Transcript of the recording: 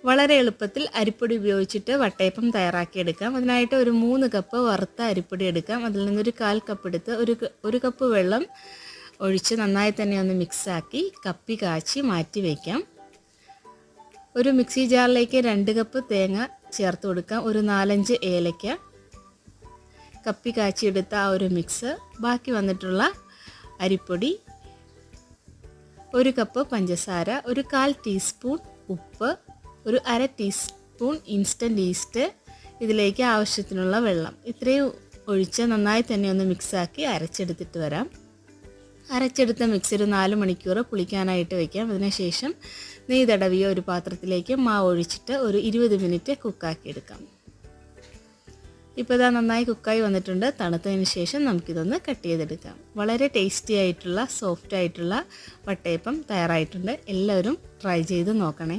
വളരെ എളുപ്പത്തിൽ അരിപ്പൊടി ഉപയോഗിച്ചിട്ട് വട്ടയപ്പം തയ്യാറാക്കിയെടുക്കാം. അതിനായിട്ട് ഒരു 3 കപ്പ് വറുത്ത അരിപ്പൊടി എടുക്കാം. അതിൽ നിന്നൊരു 1/4 കപ്പ് എടുത്ത് ഒരു കപ്പ് വെള്ളം ഒഴിച്ച് നന്നായി തന്നെ ഒന്ന് മിക്സാക്കി കപ്പി കാച്ചി മാറ്റി വയ്ക്കാം. ഒരു മിക്സി ജാറിലേക്ക് 2 കപ്പ് തേങ്ങ ചേർത്ത് കൊടുക്കാം. ഒരു 4-5 ഏലക്ക, കപ്പി കാച്ചിയെടുത്ത ആ ഒരു മിക്സ്, ബാക്കി വന്നിട്ടുള്ള അരിപ്പൊടി, 1 കപ്പ് പഞ്ചസാര, ഒരു 1/4 ടീസ്പൂൺ ഉപ്പ്, ഒരു 1/2 ടീസ്പൂൺ ഇൻസ്റ്റൻറ്റ് ഈസ്റ്റ്, ഇതിലേക്ക് ആവശ്യത്തിനുള്ള വെള്ളം, ഇത്രയും ഒഴിച്ച് നന്നായി തന്നെ ഒന്ന് മിക്സാക്കി അരച്ചെടുത്തിട്ട് വരാം. അരച്ചെടുത്ത മിക്സ് ഒരു 4 മണിക്കൂർ പുളിക്കാനായിട്ട് വയ്ക്കാം. അതിനുശേഷം നെയ്യ് തടവിയ ഒരു പാത്രത്തിലേക്ക് മാവ് ഒഴിച്ചിട്ട് ഒരു 20 മിനിറ്റ് കുക്കാക്കി എടുക്കാം. ഇപ്പോൾ ഇതാ നന്നായി കുക്കായി വന്നിട്ടുണ്ട്. തണുത്തതിന് ശേഷം നമുക്കിതൊന്ന് കട്ട് ചെയ്തെടുക്കാം. വളരെ ടേസ്റ്റി ആയിട്ടുള്ള സോഫ്റ്റ് ആയിട്ടുള്ള വട്ടയപ്പം തയ്യാറായിട്ടുണ്ട്. എല്ലാവരും ട്രൈ ചെയ്ത് നോക്കണേ.